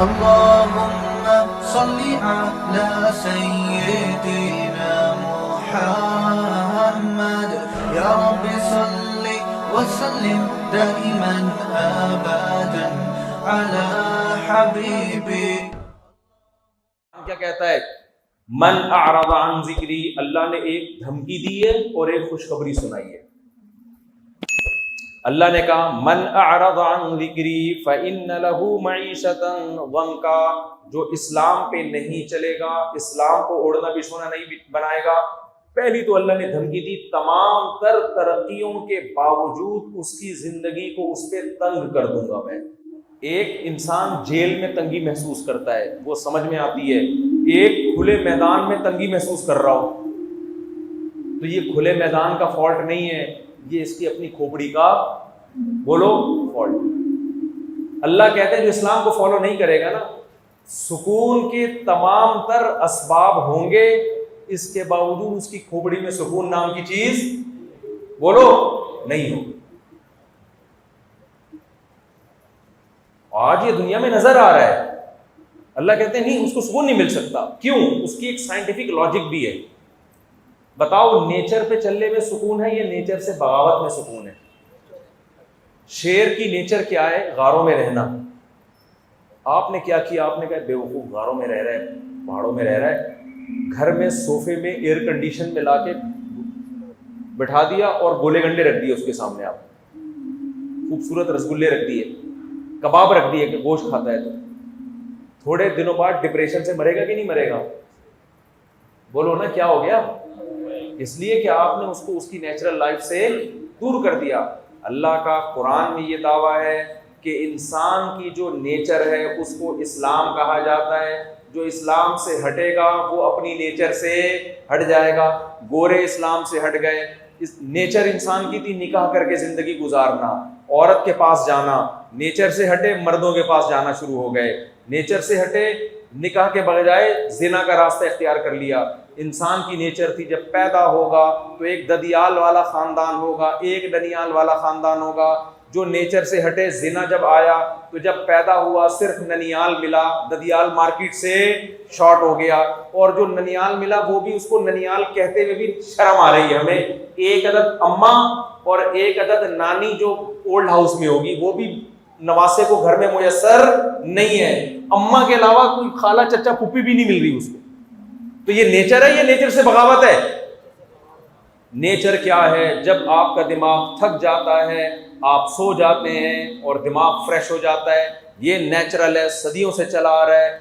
اللهم صل على سيدنا محمد يا رب صل وسلم دائما ابدا على حبيبي. کیا کہتا ہے؟ من اعرض عن ذکری، اللہ نے ایک دھمکی دی ہے اور ایک خوشخبری سنائی ہے. اللہ نے کہا من اعرض عن ذکری فإن له معیشۃ ضنکا، جو اسلام پہ نہیں چلے گا، اسلام کو اوڑھنا بچھونا نہیں بنائے گا. پہلی تو اللہ نے دھمکی دی تمام تر ترقیوں کے باوجود اس کی زندگی کو اس پہ تنگ کر دوں گا میں. ایک انسان جیل میں تنگی محسوس کرتا ہے، وہ سمجھ میں آتی ہے. ایک کھلے میدان میں تنگی محسوس کر رہا ہو تو یہ کھلے میدان کا فالٹ نہیں ہے، یہ اس کی اپنی کھوپڑی کا بولو فالٹ. اللہ کہتے ہیں جو اسلام کو فالو نہیں کرے گا نا، سکون کے تمام تر اسباب ہوں گے، اس کے باوجود اس کی کھوپڑی میں سکون نام کی چیز بولو نہیں ہوگی. آج یہ دنیا میں نظر آ رہا ہے. اللہ کہتے ہیں نہیں، اس کو سکون نہیں مل سکتا. کیوں؟ اس کی ایک سائنٹیفک لاجک بھی ہے. بتاؤ نیچر پہ چلنے میں سکون ہے یا نیچر سے بغاوت میں سکون ہے؟ شیر کی نیچر کیا ہے؟ غاروں میں رہنا. آپ نے کیا کیا؟ آپ نے کہا بے وقوف غاروں میں رہ رہا ہے، پہاڑوں میں رہ رہا ہے. گھر میں صوفے میں ایئر کنڈیشن میں لا کے بٹھا دیا اور گولے گنڈے رکھ دیے اس کے سامنے، آپ خوبصورت رسگلے رکھ دیے، کباب رکھ دیے کہ گوشت کھاتا ہے. تو تھوڑے دنوں بعد ڈپریشن سے مرے گا کہ نہیں مرے گا؟ بولو نا کیا ہو گیا؟ اس لیے کہ آپ نے اس کو اس کی نیچرل لائف سے دور کر دیا. اللہ کا قرآن میں یہ دعویٰ ہے کہ انسان کی جو نیچر ہے اس کو اسلام کہا جاتا ہے. جو اسلام سے ہٹے گا وہ اپنی نیچر سے ہٹ جائے گا. گورے اسلام سے ہٹ گئے. اس نیچر انسان کی تھی نکاح کر کے زندگی گزارنا، عورت کے پاس جانا. نیچر سے ہٹے مردوں کے پاس جانا شروع ہو گئے. نیچر سے ہٹے نکاح کے بجائے زنا کا راستہ اختیار کر لیا. انسان کی نیچر تھی جب پیدا ہوگا تو ایک ددیال والا خاندان ہوگا، ایک دنیال والا خاندان ہوگا. جو نیچر سے ہٹے زنا جب آیا تو جب پیدا ہوا صرف ننیال ملا، ددیال مارکیٹ سے شارٹ ہو گیا. اور جو ننیال ملا وہ بھی اس کو ننیال کہتے ہوئے بھی شرم آ رہی ہے ہمیں. ایک عدد اماں اور ایک عدد نانی جو اولڈ ہاؤس میں ہوگی وہ بھی نواسے کو گھر میں میسر نہیں ہے. اماں کے علاوہ کوئی خالہ چچا پھوپھی بھی نہیں مل رہی اس کو. تو یہ نیچر ہے، یہ نیچر سے بغاوت ہے. نیچر کیا ہے؟ جب آپ کا دماغ تھک جاتا ہے آپ سو جاتے ہیں اور دماغ فریش ہو جاتا ہے. یہ نیچرل ہے، صدیوں سے چلا آ رہا ہے.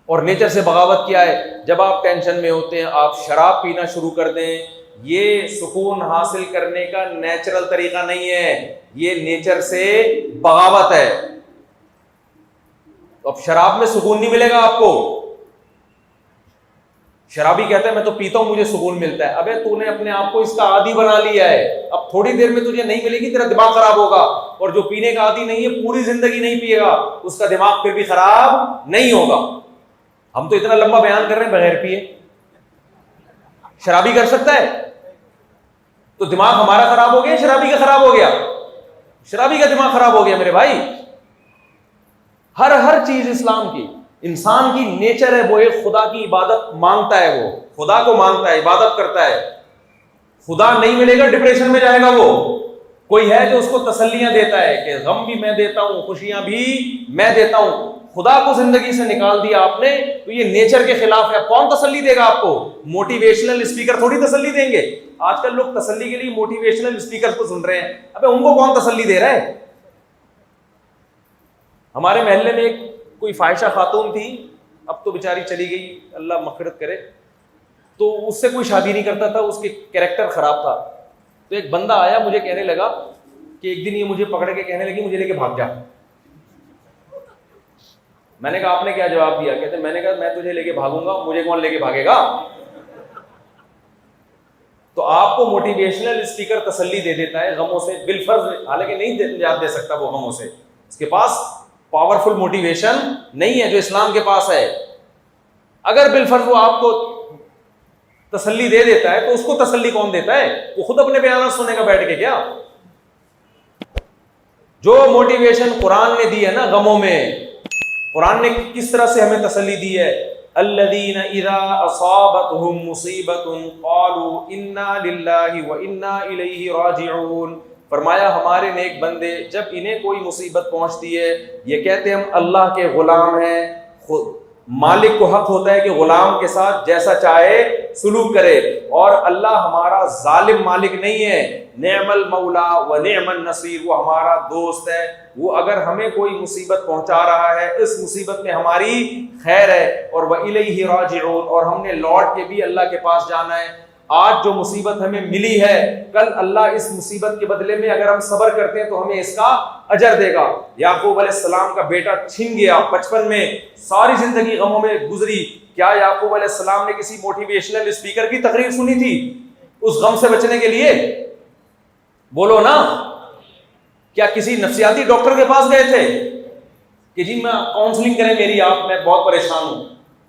اور نیچر سے بغاوت کیا ہے؟ جب آپ ٹینشن میں ہوتے ہیں آپ شراب پینا شروع کر دیں. یہ سکون حاصل کرنے کا نیچرل طریقہ نہیں ہے، یہ نیچر سے بغاوت ہے. اب شراب میں سکون نہیں ملے گا آپ کو. شرابی کہتا ہے میں تو پیتا ہوں مجھے سکون ملتا ہے. ابے تو نے اپنے آپ کو اس کا عادی بنا لیا ہے. اب تھوڑی دیر میں تجھے نہیں ملے گی تیرا دماغ خراب ہوگا. اور جو پینے کا عادی نہیں ہے پوری زندگی نہیں پیے گا اس کا دماغ پھر بھی خراب نہیں ہوگا. ہم تو اتنا لمبا بیان کر رہے ہیں بغیر پیے. شرابی کر سکتا ہے؟ تو دماغ ہمارا خراب ہو گیا، شرابی کا خراب ہو گیا؟ شرابی کا دماغ خراب ہو گیا میرے بھائی. ہر چیز اسلام کی، انسان کی نیچر ہے وہ ایک خدا کی عبادت مانگتا ہے، وہ خدا کو مانگتا ہے، عبادت کرتا ہے. خدا نہیں ملے گا ڈپریشن میں جائے گا. وہ کوئی ہے جو اس کو تسلیاں دیتا ہے کہ غم بھی میں دیتا ہوں خوشیاں بھی میں دیتا ہوں. خدا کو زندگی سے نکال دیا آپ نے تو یہ نیچر کے خلاف ہے. کون تسلی دے گا آپ کو؟ موٹیویشنل اسپیکر تھوڑی تسلی دیں گے. آج کل لوگ تسلی کے لیے موٹیویشنل اسپیکر کو سن رہے ہیں. ابے ان کو کون تسلی دے رہا ہے؟ ہمارے محلے میں ایک کوئی فاحشہ خاتون تھی، اب تو بیچاری چلی گئی اللہ مغفرت کرے. تو اس سے کوئی شادی نہیں کرتا تھا، اس کے کیریکٹر خراب تھا. تو ایک بندہ آیا مجھے کہنے لگا کہ ایک دن یہ مجھے پکڑ کے کہنے لگی مجھے لے کے بھاگ جا. میں نے کہا آپ نے کیا جواب دیا؟ کہتے میں نے کہا میں تجھے لے کے بھاگوں گا، مجھے کون لے کے بھاگے گا؟ تو آپ کو موٹیویشنل اسپیکر تسلی دے دیتا ہے غموں سے بالفرض، حالانکہ نہیں نجات دے سکتا وہ غموں سے. اس کے پاس پاورفل موٹیویشن نہیں ہے جو اسلام کے پاس ہے. اگر بالفرض وہ آپ کو تسلی دے دیتا ہے تو اس کو تسلی کون دیتا ہے؟ وہ خود اپنے بیانات سنے گا بیٹھ کے کیا؟ جو موٹیویشن قرآن نے دی ہے نا غموں میں، قرآن نے کس طرح سے ہمیں تسلی دی ہے، الذین اذا اصابتهم مصیبۃ قالوا انا للہ وانا الیہ راجعون، فرمایا ہمارے نیک بندے جب انہیں کوئی مصیبت پہنچتی ہے یہ کہتے ہیں ہم اللہ کے غلام ہیں، خود مالک کو حق ہوتا ہے کہ غلام کے ساتھ جیسا چاہے سلوک کرے، اور اللہ ہمارا ظالم مالک نہیں ہے، نعم المولا و نعم النصیر، وہ ہمارا دوست ہے، وہ اگر ہمیں کوئی مصیبت پہنچا رہا ہے اس مصیبت میں ہماری خیر ہے، اور وَإِلَيْهِ راجعون، اور ہم نے لوٹ کے بھی اللہ کے پاس جانا ہے۔ آج جو مصیبت ہمیں ملی ہے کل اللہ اس مصیبت کے بدلے میں اگر ہم صبر کرتے ہیں تو ہمیں اس کا اجر دے گا۔ یعقوب علیہ السلام کا بیٹا چھن گیا بچپن میں، ساری زندگی غموں میں گزری، کیا یعقوب علیہ السلام نے کسی موٹیویشنل اسپیکر کی تقریر سنی تھی اس غم سے بچنے کے لیے؟ بولو نا، کیا کسی نفسیاتی ڈاکٹر کے پاس گئے تھے کہ جی میں کاؤنسلنگ کریں میری، آپ میں بہت پریشان ہوں؟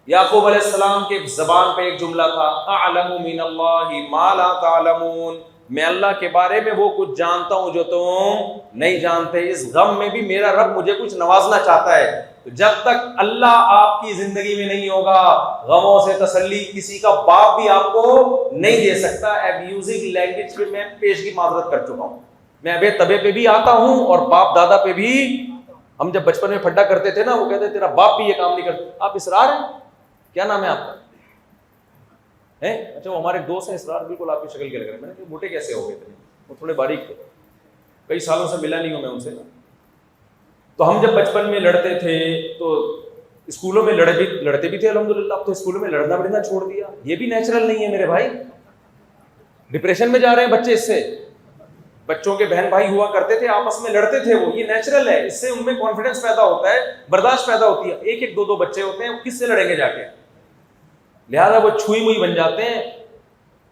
یعقوب علیہ السلام کے زبان پہ ایک جملہ تھا، اعلم من اللہ ما لا تعلمون، میں اللہ کے بارے میں وہ کچھ جانتا ہوں جو تم نہیں جانتے، اس غم میں بھی میرا رب مجھے کچھ نوازنا چاہتا ہے۔ تو جب تک اللہ آپ کی زندگی میں نہیں ہوگا غموں سے تسلی کسی کا باپ بھی آپ کو نہیں دے سکتا۔ ایبیوزنگ لینگویج پہ میں پیشگی معذرت کر چکا ہوں، میں ابے تبے پہ بھی آتا ہوں اور باپ دادا پہ بھی۔ ہم جب بچپن میں پھڈا کرتے تھے نا، وہ کہتے تیرا باپ بھی یہ کام نہیں کرتا۔ آپ اسرار ہیں؟ کیا نام ہے آپ کا؟ اچھا، وہ ہمارے دوست ہیں اسرار، بالکل آپ کی شکل کے لگ رہے ہیں۔ میں نے کہا موٹے کیسے ہو گئے تھے؟ وہ تھوڑے باریک تھے، کئی سالوں سے ملا نہیں ہوں میں ان سے نا۔ تو ہم جب بچپن میں لڑتے تھے تو اسکولوں میں لڑتے بھی تھے الحمدللہ، اب تو اسکولوں میں لڑنا بڑنا چھوڑ دیا، یہ بھی نیچرل نہیں ہے میرے بھائی۔ ڈپریشن میں جا رہے ہیں بچے اس سے۔ بچوں کے بہن بھائی ہوا کرتے تھے آپس میں لڑتے تھے، وہ یہ نیچرل ہے، اس سے ان میں کانفیڈنس پیدا ہوتا ہے، برداشت پیدا ہوتی ہے۔ ایک ایک دو دو بچے ہوتے ہیں، وہ کس سے لڑیں گے جا کے؟ لہذا وہ چھوئی موئی بن جاتے ہیں،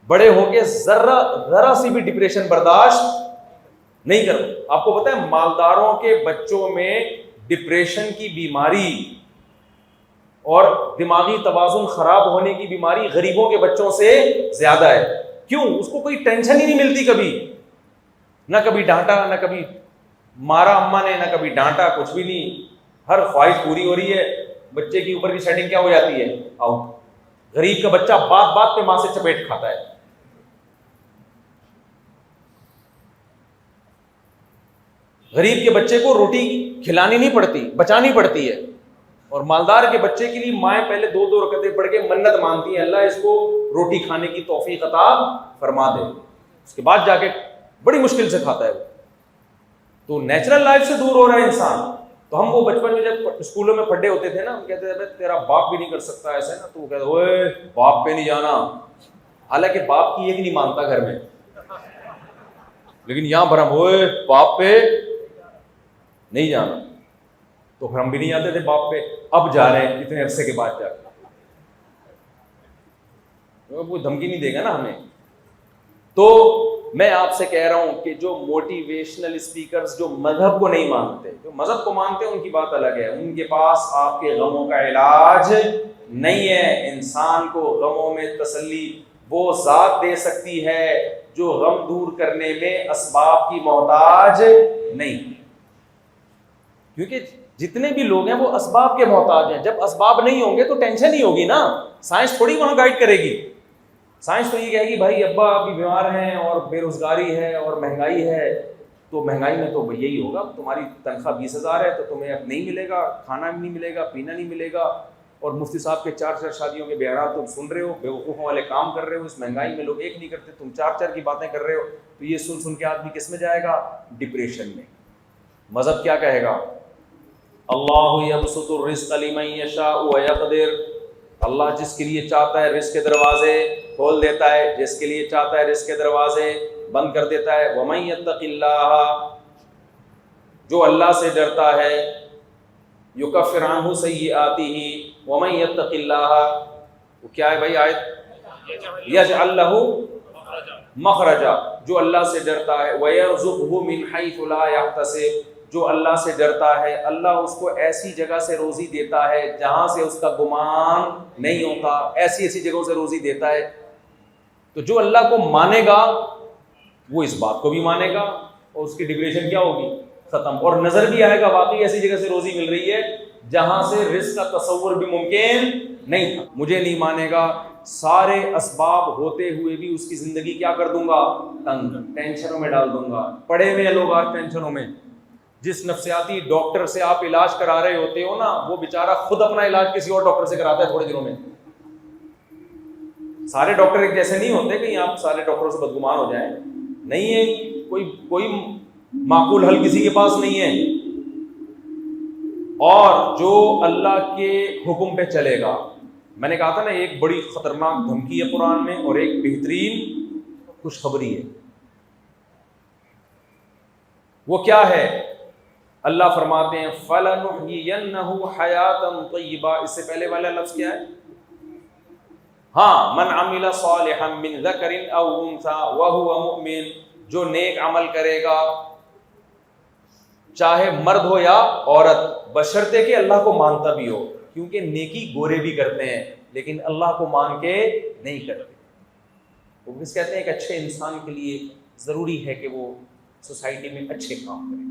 بڑے ہو کے ذرا سی بھی ڈپریشن برداشت نہیں کرتے۔ آپ کو پتہ ہے مالداروں کے بچوں میں ڈپریشن کی بیماری اور دماغی توازن خراب ہونے کی بیماری غریبوں کے بچوں سے زیادہ ہے۔ کیوں؟ اس کو کوئی ٹینشن ہی نہیں ملتی کبھی، نہ کبھی ڈانٹا، نہ کبھی مارا اماں نے، نہ کبھی ڈانٹا، کچھ بھی نہیں، ہر خواہش پوری ہو رہی ہے، بچے کی اوپر کی سیٹنگ کیا ہو جاتی ہے؟ آؤٹ۔ غریب کا بچہ بات بات پہ ماں سے چپیٹ کھاتا ہے۔ غریب کے بچے کو روٹی کھلانی نہیں پڑتی، بچانی پڑتی ہے، اور مالدار کے بچے کے لیے مائیں پہلے دو دو رکعتیں پڑھ کے منت مانگتی ہیں، اللہ اس کو روٹی کھانے کی توفیق عطا فرما دے، اس کے بعد جا کے بڑی مشکل سے کھاتا ہے وہ۔ تو نیچرل لائف سے دور ہو رہا ہے انسان۔ تو ہم وہ بچپن میں جب اسکولوں میں پھڈے ہوتے تھے نا، ہم کہتے تھے تیرا باپ بھی نہیں کر سکتا ایسے نا، تو وہ کہتے اوے باپ پہ نہیں جانا، حالانکہ باپ کی ایک نہیں مانتا گھر میں، لیکن یہاں پر ہم اوے باپ پہ نہیں جانا، تو پھر ہم بھی نہیں جاتے تھے باپ پہ، اب جا رہے ہیں اتنے عرصے کے بعد جا کے، کوئی دھمکی نہیں دے گا نا ہمیں۔ تو میں آپ سے کہہ رہا ہوں کہ جو موٹیویشنل اسپیکرز جو مذہب کو نہیں مانتے، جو مذہب کو مانتے ہیں ان کی بات الگ ہے، ان کے پاس آپ کے غموں کا علاج نہیں ہے۔ انسان کو غموں میں تسلی وہ ذات دے سکتی ہے جو غم دور کرنے میں اسباب کی محتاج نہیں، کیونکہ جتنے بھی لوگ ہیں وہ اسباب کے محتاج ہیں۔ جب اسباب نہیں ہوں گے تو ٹینشن ہی ہوگی نا، سائنس تھوڑی وہاں گائیڈ کرے گی۔ سائنس تو یہ کہے گی بھائی ابا ابھی بیمار ہیں اور بے روزگاری ہے اور مہنگائی ہے، تو مہنگائی میں تو یہی ہوگا، تمہاری تنخواہ 20,000 ہے تو تمہیں اب نہیں ملے گا، کھانا بھی نہیں ملے گا، پینا نہیں ملے گا، اور مفتی صاحب کے 4 شادیوں کے بیانات تم سن رہے ہو، بیوقوفوں والے کام کر رہے ہو، اس مہنگائی میں لوگ ایک نہیں کرتے، تم 4 کی باتیں کر رہے ہو، تو یہ سن کے آدمی کس میں جائے گا؟ ڈپریشن میں۔ مذہب کیا کہے گا؟ اللہ یبسط الرزق لمن یشاء ویقدر، اللہ جس کے لیے چاہتا ہے رزق کے دروازے کھول دیتا ہے، جس کے لیے چاہتا ہے رزق کے دروازے بند کر دیتا ہے۔ ومن یتق اللہ، جو اللہ سے ڈرتا ہے، یکفر عنہ سیئاتہ، ومن یتق اللہ، وہ کیا ہے بھائی آیت؟ یجعل لہ مخرجا، جو اللہ سے ڈرتا ہے، ویرزقہ من حیث لا یحتسب، جو اللہ سے ڈرتا ہے اللہ اس کو ایسی جگہ سے روزی دیتا ہے جہاں سے اس کا گمان نہیں ہوتا، ایسی ایسی جگہوں سے روزی دیتا ہے۔ تو جو اللہ کو مانے گا وہ اس بات کو بھی مانے گا، اور اس کی ڈپریشن کیا ہوگی؟ ختم، اور نظر بھی آئے گا واقعی ایسی جگہ سے روزی مل رہی ہے جہاں سے رزق کا تصور بھی ممکن نہیں تھا. مجھے نہیں مانے گا, سارے اسباب ہوتے ہوئے بھی اس کی زندگی کیا کر دوں گا, تنگ, ٹینشنوں میں ڈال دوں گا. پڑے ہوئے لوگ آج ٹینشنوں میں. جس نفسیاتی ڈاکٹر سے آپ علاج کرا رہے ہوتے ہو نا, وہ بیچارہ خود اپنا علاج کسی اور ڈاکٹر سے کراتا ہے تھوڑے دنوں میں. سارے ڈاکٹر ایک جیسے نہیں ہوتے, کہیں آپ سارے ڈاکٹروں سے بدگمان ہو جائیں, نہیں ہے. کوئی معقول حل کسی کے پاس نہیں ہے. اور جو اللہ کے حکم پہ چلے گا, میں نے کہا تھا نا ایک بڑی خطرناک دھمکی ہے قرآن میں اور ایک بہترین خوشخبری ہے. وہ کیا ہے؟ اللہ فرماتے ہیں فَلَنُحْيِيَنَّهُ حَيَاةً طَيِّبَةً. اس سے پہلے والا لفظ کیا ہے؟ ہاں, من عمل صالحا من ذکر او انثى وهو مؤمن. جو نیک عمل کرے گا چاہے مرد ہو یا عورت, بشرطے کہ اللہ کو مانتا بھی ہو. کیونکہ نیکی گورے بھی کرتے ہیں لیکن اللہ کو مان کے نہیں کرتے. وہ کس کہتے ہیں کہ اچھے انسان کے لیے ضروری ہے کہ وہ سوسائٹی میں اچھے کام کرے.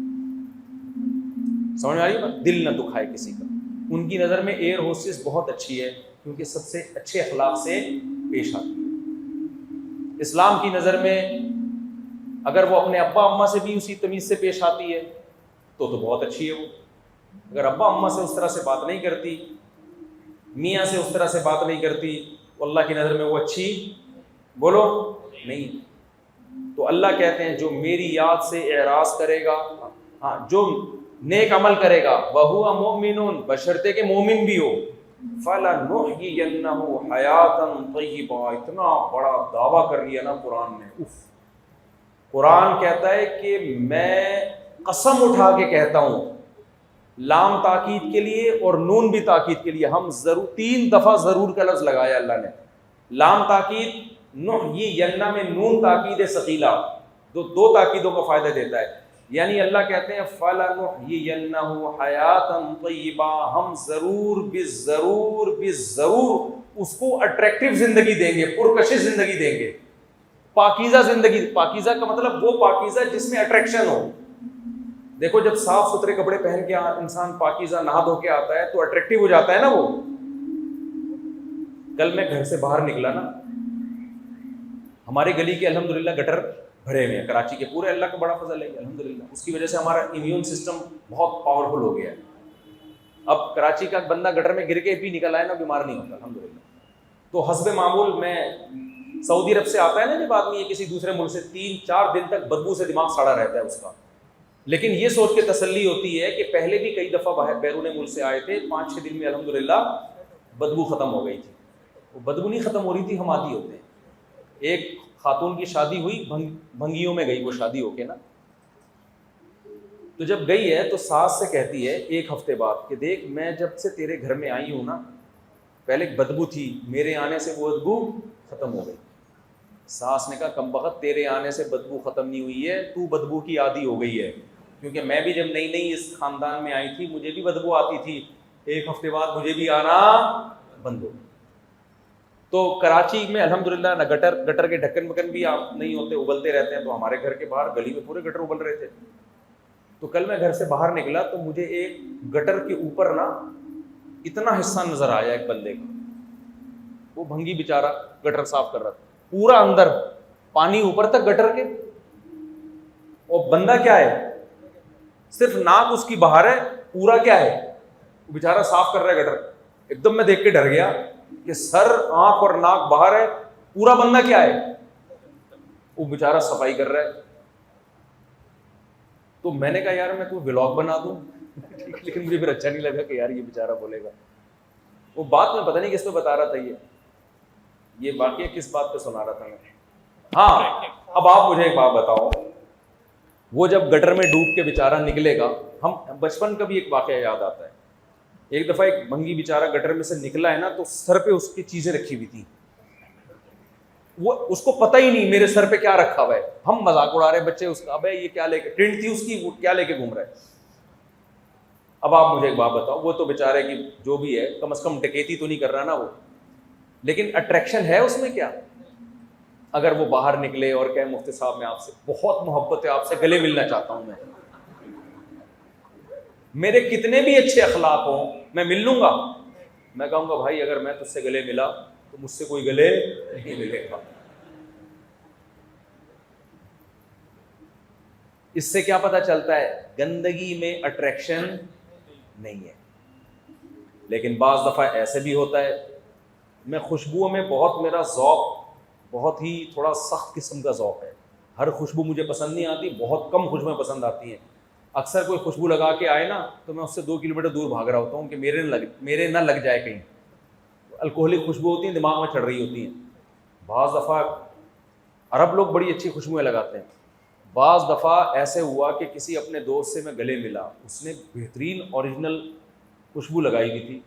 سمجھ میں آ رہی ہے بات؟ دل نہ دکھائے کسی کا. ان کی نظر میں ایئر ہوسٹس بہت اچھی ہے کیونکہ سب سے اچھے اخلاق سے پیش آتی ہے. اسلام کی نظر میں اگر وہ اپنے ابا اماں سے بھی اسی تمیز سے پیش آتی ہے تو بہت اچھی ہے وہ. اگر ابا اماں سے اس طرح سے بات نہیں کرتی, میاں سے اس طرح سے بات نہیں کرتی, تو اللہ کی نظر میں وہ اچھی بولو نہیں. تو اللہ کہتے ہیں جو میری یاد سے اعراض کرے گا, ہاں جو نیک عمل کرے گا, وَهُوَ مُؤْمِنٌ, بشرطے کہ مومن بھی ہو, فَلَنُحْيِيَنَّهُ حَيَاةً طَيِّبَةً. اتنا بڑا دعویٰ کر لیا نا قرآن نے. قرآن کہتا ہے کہ میں قسم اٹھا کے کہتا ہوں, لام تاکید کے لیے اور نون بھی تاکید کے لیے, ہم ضرور 3 دفعہ ضرور کا لفظ لگایا اللہ نے. لام تاکید, نحیینہ میں نون تاکید ثقیلہ, دو تاکیدوں کا فائدہ دیتا ہے. یعنی اللہ کہتے ہیں فَلَنُحْيِيَنَّهُ حَيَاةً طَيِّبَةً, ہم ضرور اس کو اٹریکٹیو زندگی دیں گے, پرکشش زندگی دیں گے, پاکیزہ زندگی. پاکیزہ کا مطلب وہ پاکیزہ جس میں اٹریکشن ہو. دیکھو جب صاف ستھرے کپڑے پہن کے انسان پاکیزہ نہا دھو کے آتا ہے تو اٹریکٹیو ہو جاتا ہے نا وہ. کل میں گھر سے باہر نکلا نا, ہماری گلی کے الحمدللہ گٹر بھرے ہوئے ہیں, کراچی کے پورے, اللہ کا بڑا فضل ہے الحمدللہ. اس کی وجہ سے ہمارا امیون سسٹم بہت پاورفل ہو گیا ہے. اب کراچی کا بندہ گٹر میں گر کے بھی نکل آئے نا, بیمار نہیں ہوتا الحمدللہ. تو حسب معمول میں سعودی عرب سے آتا ہے نا جب آدمی کسی دوسرے ملک سے, 3-4 دن تک بدبو سے دماغ سڑا رہتا ہے اس کا. لیکن یہ سوچ کے تسلی ہوتی ہے کہ پہلے بھی کئی دفعہ باہر بیرون ملک سے آئے تھے, 5-6 دن میں الحمدللہ بدبو ختم ہو گئی تھی. وہ بدبو نہیں ختم ہو رہی تھی, ہم عادی ہوتے ہیں. ایک خاتون کی شادی ہوئی, بھنگیوں میں گئی وہ شادی ہو کے نا, تو جب گئی ہے تو ساس سے کہتی ہے 1 ہفتے بعد کہ دیکھ میں جب سے تیرے گھر میں آئی ہوں نا, پہلے بدبو تھی, میرے آنے سے وہ بدبو ختم ہو گئی. ساس نے کہا کمبخت تیرے آنے سے بدبو ختم نہیں ہوئی ہے, تو بدبو کی عادی ہو گئی ہے. کیونکہ میں بھی جب نئی اس خاندان میں آئی تھی مجھے بھی بدبو آتی تھی, 1 ہفتے بعد مجھے بھی آنا بند ہو. تو کراچی میں الحمدللہ نہ گٹر کے ڈھکن مکن بھی نہیں ہوتے, ابلتے رہتے ہیں. تو ہمارے گھر کے باہر گلی میں پورے گٹر ابل رہے تھے. تو کل میں گھر سے باہر نکلا تو مجھے ایک گٹر کے اوپر نا اتنا حصہ نظر آیا ایک بندے کا, وہ بھنگی بیچارہ گٹر صاف کر رہا تھا, پورا اندر پانی اوپر تک گٹر کے, اور بندہ کیا ہے صرف ناک اس کی باہر ہے, پورا کیا ہے وہ بیچارہ صاف کر رہا ہے گٹر. ایک دم میں دیکھ کے ڈر گیا کہ سر آنکھ اور ناک باہر ہے, پورا بندہ کیا ہے وہ بیچارہ صفائی کر رہا ہے. تو میں نے کہا یار میں کوئی ولاگ بنا دوں, لیکن مجھے پھر اچھا نہیں لگا کہ یار یہ بیچارہ بولے گا. وہ بات میں پتہ نہیں کس پہ بتا رہا تھا, یہ واقعہ کس بات پہ سنا رہا تھا میں. ہاں اب آپ مجھے ایک بات بتاؤ, وہ جب گٹر میں ڈوب کے بیچارہ نکلے گا, ہم بچپن کا بھی ایک واقعہ یاد آتا ہے. ایک دفعہ ایک بھنگی بیچارہ گٹر میں سے نکلا ہے نا, تو سر پہ اس کی چیزیں رکھی ہوئی تھی, وہ اس کو پتہ ہی نہیں میرے سر پہ کیا رکھا ہوا ہے. ہم مذاق اڑا رہے بچے اس کا, ابے یہ کیا لے کے, ٹرنٹ تھی اس کی, وہ کیا لے کے گھوم رہا ہے. اب آپ مجھے ایک بات بتاؤ, وہ تو بیچارے کی جو بھی ہے کم از کم ڈکیتی تو نہیں کر رہا نا وہ, لیکن اٹریکشن ہے اس میں کیا. اگر وہ باہر نکلے اور کہے مفتی صاحب میں آپ سے بہت محبت ہے, آپ سے گلے ملنا چاہتا ہوں میں, میرے کتنے بھی اچھے اخلاق ہوں میں مل لوں گا، میں کہوں گا بھائی اگر میں تجھ سے گلے ملا تو مجھ سے کوئی گلے نہیں ملے گا۔ اس سے کیا پتہ چلتا ہے؟ گندگی میں اٹریکشن نہیں ہے۔ لیکن بعض دفعہ ایسے بھی ہوتا ہے، میں خوشبوؤں میں بہت، میرا ذوق بہت ہی تھوڑا سخت قسم کا ذوق ہے، ہر خوشبو مجھے پسند نہیں آتی، بہت کم خوشبوئیں پسند آتی ہیں۔ اکثر کوئی خوشبو لگا کے آئے نا تو میں اس سے 2 کلومیٹر دور بھاگ رہا ہوتا ہوں کہ میرے نہ لگ جائے کہیں۔ الکوہلک خوشبو ہوتی ہیں، دماغ میں چڑھ رہی ہوتی ہیں۔ بعض دفعہ عرب لوگ بڑی اچھی خوشبوئیں لگاتے ہیں، بعض دفعہ ایسے ہوا کہ کسی اپنے دوست سے میں گلے ملا، اس نے بہترین اوریجنل خوشبو لگائی ہوئی تھی،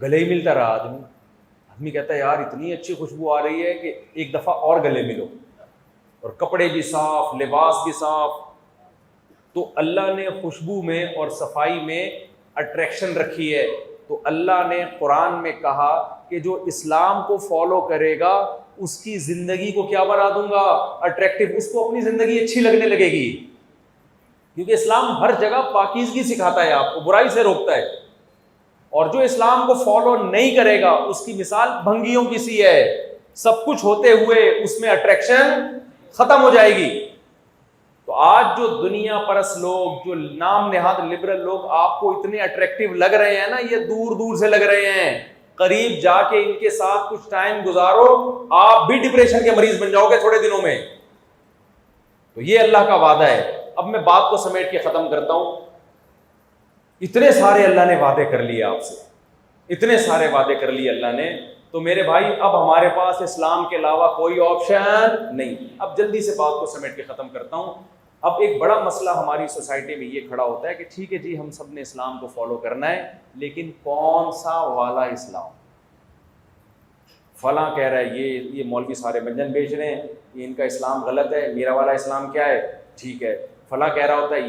گلے ہی ملتا رہا آدمی کہتا ہے یار اتنی اچھی خوشبو آ رہی ہے کہ ایک دفعہ اور گلے ملو، اور کپڑے بھی صاف، لباس بھی صاف۔ تو اللہ نے خوشبو میں اور صفائی میں اٹریکشن رکھی ہے۔ تو اللہ نے قرآن میں کہا کہ جو اسلام کو فالو کرے گا اس کی زندگی کو کیا بنا دوں گا؟ اٹریکٹیو، اس کو اپنی زندگی اچھی لگنے لگے گی، کیونکہ اسلام ہر جگہ پاکیزگی سکھاتا ہے، آپ کو برائی سے روکتا ہے۔ اور جو اسلام کو فالو نہیں کرے گا اس کی مثال بھنگیوں کی سی ہے، سب کچھ ہوتے ہوئے اس میں اٹریکشن ختم ہو جائے گی۔ تو آج جو دنیا پرست لوگ، جو نام نہاد لبرل لوگ آپ کو اتنے اٹریکٹیو لگ رہے ہیں نا، یہ دور دور سے لگ رہے ہیں۔ قریب جا کے ان کے ساتھ کچھ ٹائم گزارو، آپ بھی ڈپریشن کے مریض بن جاؤ گے تھوڑے دنوں میں۔ تو یہ اللہ کا وعدہ ہے۔ اب میں بات کو سمیٹ کے ختم کرتا ہوں۔ اتنے سارے اللہ نے وعدے کر لیے آپ سے، اتنے سارے وعدے کر لیے اللہ نے، تو میرے بھائی اب ہمارے پاس اسلام کے علاوہ کوئی آپشن نہیں۔ اب جلدی سے بات کو سمیٹ کے ختم کرتا ہوں۔ اب ایک بڑا مسئلہ ہماری سوسائٹی میں یہ کھڑا ہوتا ہے کہ ٹھیک ہے جی ہم سب نے اسلام کو فالو کرنا ہے، لیکن کون سا والا اسلام؟ فلاں کہہ رہا ہے یہ مولوی سارے منجن بیچ رہے ہیں، یہ ان کا اسلام غلط ہے، میرا والا اسلام کیا ہے؟ ٹھیک ہے۔ فلاں کہہ رہا ہوتا ہے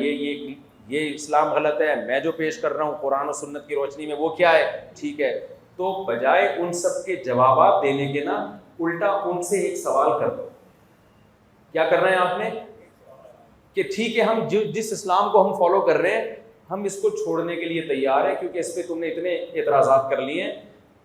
یہ اسلام غلط ہے، میں جو پیش کر رہا ہوں قرآن و سنت کی روشنی میں وہ کیا ہے؟ ٹھیک ہے۔ تو بجائے ان سب کے جوابات دینے کے نا، الٹا ان سے ایک سوال کر دو۔ کیا کر رہے ہیں آپ نے؟ کہ ٹھیک ہے ہم جس اسلام کو ہم فالو کر رہے ہیں ہم اس کو چھوڑنے کے لیے تیار ہیں، کیونکہ اس پہ تم نے اتنے اعتراضات کر لیے ہیں،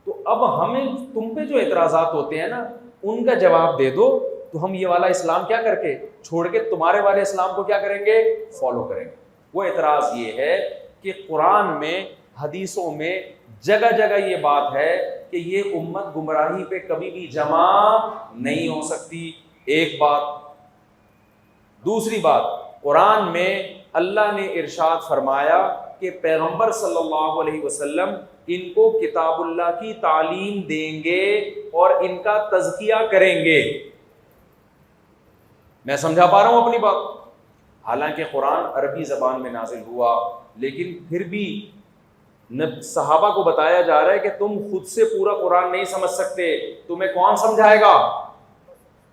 تو اب ہمیں تم پہ جو اعتراضات ہوتے ہیں نا ان کا جواب دے دو، تو ہم یہ والا اسلام کیا کر کے چھوڑ کے تمہارے والے اسلام کو کیا کریں گے؟ فالو کریں گے۔ وہ اعتراض یہ ہے کہ قرآن میں، حدیثوں میں جگہ جگہ یہ بات ہے کہ یہ امت گمراہی پہ کبھی بھی جمع نہیں ہو سکتی، ایک بات۔ دوسری بات، قرآن میں اللہ نے ارشاد فرمایا کہ پیغمبر صلی اللہ علیہ وسلم ان کو کتاب اللہ کی تعلیم دیں گے اور ان کا تزکیہ کریں گے۔ میں سمجھا پا رہا ہوں اپنی بات؟ حالانکہ قرآن عربی زبان میں نازل ہوا، لیکن پھر بھی صحابہ کو بتایا جا رہا ہے کہ تم خود سے پورا قرآن نہیں سمجھ سکتے، تمہیں کون سمجھائے گا؟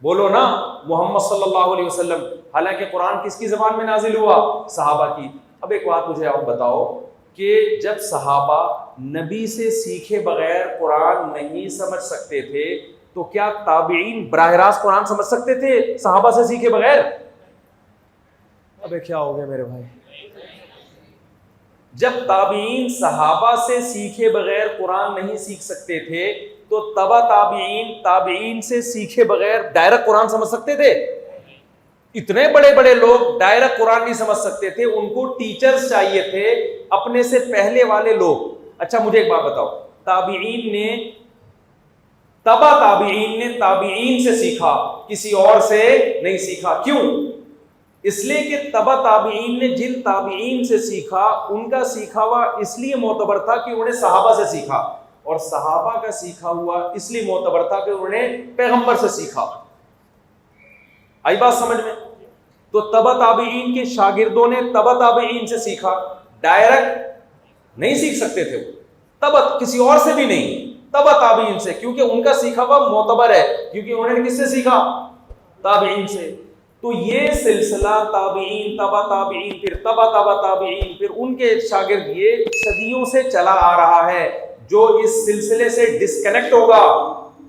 بولو نا، محمد صلی اللہ علیہ وسلم۔ حالانکہ قرآن کس کی زبان میں نازل ہوا؟ صحابہ کی۔ اب ایک بات مجھے آپ بتاؤ کہ جب صحابہ نبی سے سیکھے بغیر قرآن نہیں سمجھ سکتے تھے تو کیا تابعین براہ راست قرآن سمجھ سکتے تھے صحابہ سے سیکھے بغیر؟ ابے کیا ہو گیا میرے بھائی؟ جب تابعین صحابہ سے سیکھے بغیر قرآن نہیں سیکھ سکتے تھے تو تبع تابعین سے سیکھے بغیر ڈائریکٹ قرآن سمجھ سکتے تھے؟ اتنے بڑے بڑے لوگ ڈائریکٹ قرآن نہیں سمجھ سکتے تھے، ان کو ٹیچرز چاہیے تھے، اپنے سے پہلے والے لوگ۔ اچھا مجھے ایک بات بتاؤ، تبع تابعین نے تابعین سے سیکھا، کسی اور سے نہیں سیکھا۔ کیوں؟ اس لیے کہ تبع تابعین نے جن تابعین سے سیکھا ان کا سیکھا ہوا اس لیے معتبر تھا کہ انہوں نے صحابہ سے سیکھا، اور صحابہ کا سیکھا ہوا اس لیے معتبر تھا کہ انہوں نے پیغمبر سے سیکھا۔ آئی بات سمجھ میں؟ تو تبع تابعین کے شاگردوں نے تبع تابعین سے سیکھا، ڈائریکٹ نہیں سیکھ سکتے تھے وہ، تبع کسی اور سے بھی نہیں، تبع تابعین سے، کیونکہ ان کا سیکھا ہوا معتبر ہے، کیونکہ انہوں نے کس سے سیکھا؟ تابعین سے۔ تو یہ سلسلہ تابعین، تبع تابعین، پھر تبع تابعین، پھر ان کے شاگرد، یہ صدیوں سے چلا آ رہا ہے۔ جو اس سلسلے سے ڈسکنیکٹ ہوگا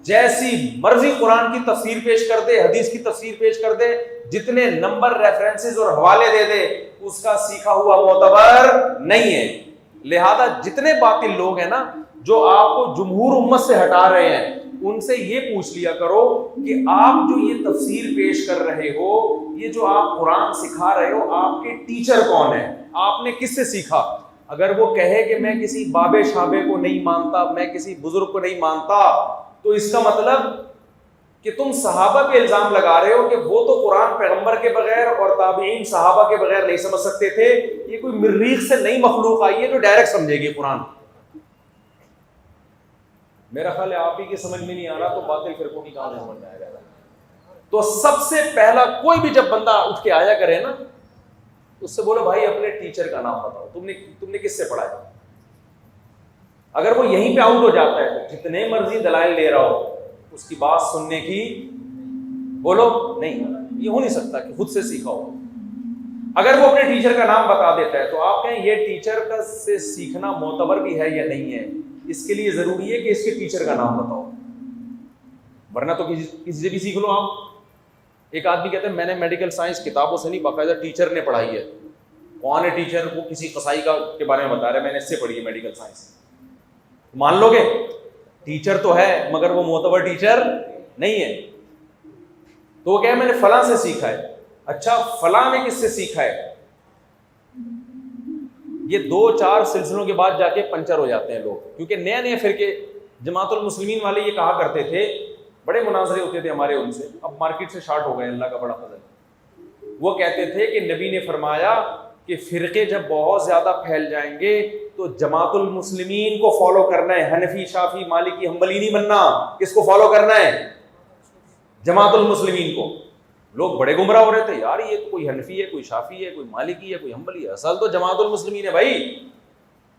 جیسی مرضی قرآن کی تفسیر پیش کر دے, حدیث کی تفسیر پیش کر دے, جتنے نمبر ریفرنسز اور حوالے دے دے, اس کا سیکھا ہوا معتبر نہیں ہے. لہذا جتنے باطل لوگ ہیں نا جو آپ کو جمہور امت سے ہٹا رہے ہیں, ان سے یہ پوچھ لیا کرو کہ آپ جو یہ تفسیر پیش کر رہے ہو, یہ جو آپ قرآن سکھا رہے ہو, آپ کے ٹیچر کون ہیں, آپ نے کس سے سیکھا. اگر وہ کہے کہ میں کسی بابے شابے کو نہیں مانتا, میں کسی بزرگ کو نہیں مانتا, تو اس کا مطلب کہ تم صحابہ پہ الزام لگا رہے ہو کہ وہ تو قرآن پیغمبر کے بغیر اور تابعین صحابہ کے بغیر نہیں سمجھ سکتے تھے, یہ کوئی مریخ سے نئی مخلوق آئی ہے جو ڈائریکٹ سمجھے گی قرآن. میرا خیال ہے آپ ہی کی سمجھ میں نہیں آ رہا تو باطل فرقوں کی کہاں سمجھ میں آئے گا. تو سب سے پہلا کوئی بھی جب بندہ اٹھ کے آیا کرے نا, اس سے بولو بھائی اپنے ٹیچر کا نام بتاؤ, تم نے کس سے پڑھا ہے. اگر وہ یہیں پہ آؤٹ ہو جاتا ہے تو جتنے مرضی دلائل لے رہا ہو, اس کی بات سننے کی بولو نہیں, یہ ہو نہیں سکتا کہ خود سے سیکھا ہو. اگر وہ اپنے ٹیچر کا نام بتا دیتا ہے تو آپ کہیں یہ ٹیچر کا سے سیکھنا معتبر بھی ہے یا نہیں ہے. اس کے لیے ضروری ہے کہ اس کے ٹیچر کا نام بتاؤ, ورنہ تو کسی سے بھی سیکھ لو آپ. ایک آدمی کہتے ہیں میں نے میڈیکل سائنس کتابوں سے نہیں, باقاعدہ ٹیچر نے پڑھائی ہے. کون ہے ٹیچر؟ وہ کسی قصائی کے بارے میں بتا رہے ہیں, میں نے اس سے پڑھی ہے میڈیکل سائنس. مان لو گے ٹیچر تو ہے مگر وہ معتبر ٹیچر نہیں ہے. تو وہ کہے میں نے فلاں سے سیکھا ہے. اچھا فلاں نے کس سے سیکھا ہے؟ یہ 2-4 سلسلوں کے بعد جا کے پنچر ہو جاتے ہیں لوگ, کیونکہ نئے نئے فرقے. جماعت المسلمین والے یہ کہا کرتے تھے, بڑے مناظرے ہوتے تھے ہمارے ان سے, اب مارکیٹ سے شارٹ ہو گئے, اللہ کا بڑا فضل. وہ کہتے تھے کہ نبی نے فرمایا کہ فرقے جب بہت زیادہ پھیل جائیں گے تو جماعت المسلمین کو فالو کرنا ہے, حنفی شافی مالکی حنبلی نہیں بننا. کس کو فالو کرنا ہے؟ جماعت المسلمین کو. لوگ بڑے گمراہ ہو رہے تھے, یار یہ کوئی حنفی ہے, کوئی شافی ہے, کوئی مالکی ہے, کوئی حنبلی ہے, اصل تو جماعت المسلمین ہے بھائی,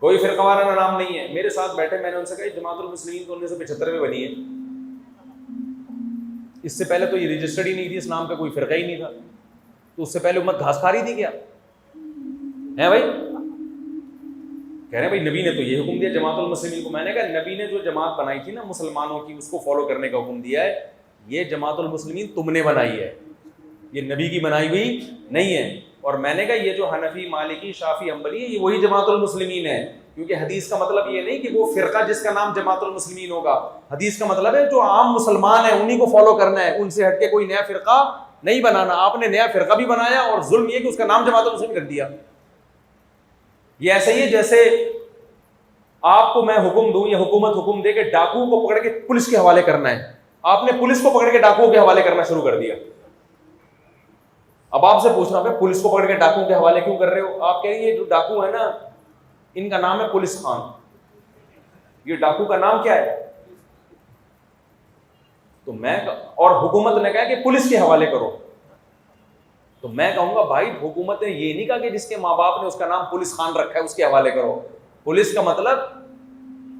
کوئی فرقہ وارانہ نام نہیں ہے. میرے ساتھ بیٹھے, میں نے ان سے کہا جماعت المسلمین تو 1975 میں بنی ہے, اس سے پہلے تو یہ رجسٹرڈ ہی نہیں تھی, اس نام کا کوئی فرقہ ہی نہیں تھا, تو اس سے پہلے امت گھاس کھا رہی تھی کیا ہے بھائی؟ کہہ رہے ہیں بھائی نبی نے تو یہ حکم دیا جماعت المسلمین کو. میں نے کہا نبی نے جو جماعت بنائی تھی نا مسلمانوں کی, اس کو فالو کرنے کا حکم دیا ہے. یہ جماعت المسلمین تم نے بنائی ہے, یہ نبی کی بنائی ہوئی نہیں ہے. اور میں نے کہا یہ جو حنفی مالکی شافی حنبلی ہے یہ وہی جماعت المسلمین ہے, کیونکہ حدیث کا مطلب یہ نہیں کہ وہ فرقہ جس کا نام جماعت المسلمین ہوگا. حدیث کا مطلب ہے جو عام مسلمان ہیں انہی کو فالو کرنا ہے, ان سے ہٹ کے کوئی نیا فرقہ نہیں بنانا. آپ نے نیا فرقہ بھی بنایا اور ظلم یہ کہ اس کا نام جماعت المسلمین رکھ دیا. یہ ایسے ہی ہے جیسے آپ کو میں حکم دوں یا حکومت حکم دے کہ ڈاکو کو پکڑ کے پولیس کے حوالے کرنا ہے, آپ نے پولیس کو پکڑ کے ڈاکوؤں کے حوالے کرنا شروع کر دیا. اب آپ سے پوچھ رہا ہوں پولیس کو پکڑ کے ڈاکوؤں کے حوالے کیوں کر رہے ہو؟ آپ کہہ رہے ہیں یہ جو ڈاکو ہے نا ان کا نام ہے پولیس خان, یہ ڈاکو کا نام کیا ہے؟ تو میں اور حکومت نے کہا کہ پولیس کے حوالے کرو, تو میں کہوں گا بھائی حکومت نے یہ نہیں کہا کہ جس کے ماں باپ نے اس کا نام پولیس خان رکھا ہے اس کے حوالے کرو. پولیس کا مطلب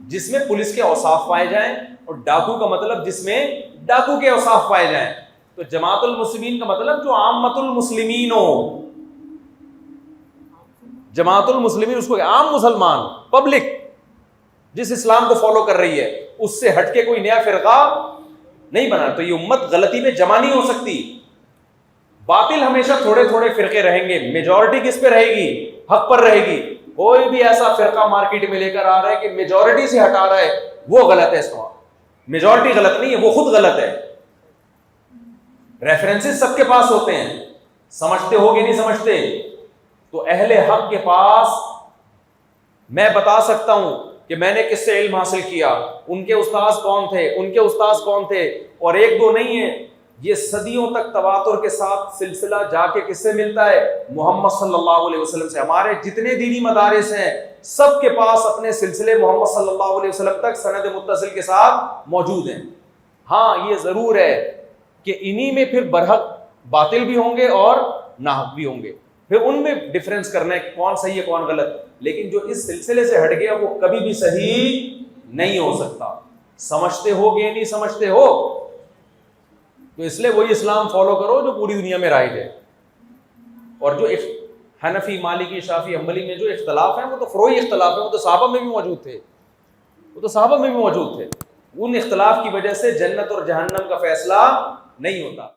جس میں پولیس کے اوصاف پائے جائیں, اور ڈاکو کا مطلب جس میں ڈاکو کے اوصاف پائے جائیں. تو جماعت المسلمین کا مطلب جو عامت المسلمین ہو, جماعت المسلمین اس کو عام مسلمان پبلک جس اسلام کو فالو کر رہی ہے, اس سے ہٹ کے کوئی نیا فرقہ نہیں بنا. تو یہ امت غلطی میں جمع نہیں ہو سکتی. باطل ہمیشہ تھوڑے تھوڑے فرقے رہیں گے, میجورٹی کس پہ رہے گی؟ حق پر رہے گی. کوئی بھی ایسا فرقہ مارکیٹ میں لے کر آ رہا ہے کہ میجورٹی سے ہٹا رہا ہے, وہ غلط ہے. اس کا میجورٹی غلط نہیں ہے, وہ خود غلط ہے. ریفرنسز سب کے پاس ہوتے ہیں, سمجھتے ہو کہ نہیں سمجھتے؟ تو اہل حق کے پاس میں بتا سکتا ہوں کہ میں نے کس سے علم حاصل کیا, ان کے استاذ کون تھے, ان کے استاذ کون تھے, اور ایک دو نہیں ہے, یہ صدیوں تک تواتر کے ساتھ سلسلہ جا کے کس سے ملتا ہے؟ محمد صلی اللہ علیہ وسلم سے. ہمارے جتنے دینی مدارس ہیں سب کے پاس اپنے سلسلے محمد صلی اللہ علیہ وسلم تک سند متصل کے ساتھ موجود ہیں. ہاں یہ ضرور ہے کہ انہی میں پھر برحق باطل بھی ہوں گے اور ناحق بھی ہوں گے, پھر ان میں ڈفرینس کرنا ہے کہ کون صحیح ہے کون غلط. لیکن جو اس سلسلے سے ہٹ گیا وہ کبھی بھی صحیح نہیں ہو سکتا. سمجھتے ہو کہ نہیں سمجھتے ہو؟ تو اس لیے وہی اسلام فالو کرو جو پوری دنیا میں رائج ہے. اور جو حنفی مالکی شافی حنبلی میں جو اختلاف ہیں وہ تو فروعی اختلاف ہیں, وہ تو صحابہ میں بھی موجود تھے, ان اختلاف کی وجہ سے جنت اور جہنم کا فیصلہ نہیں ہوتا.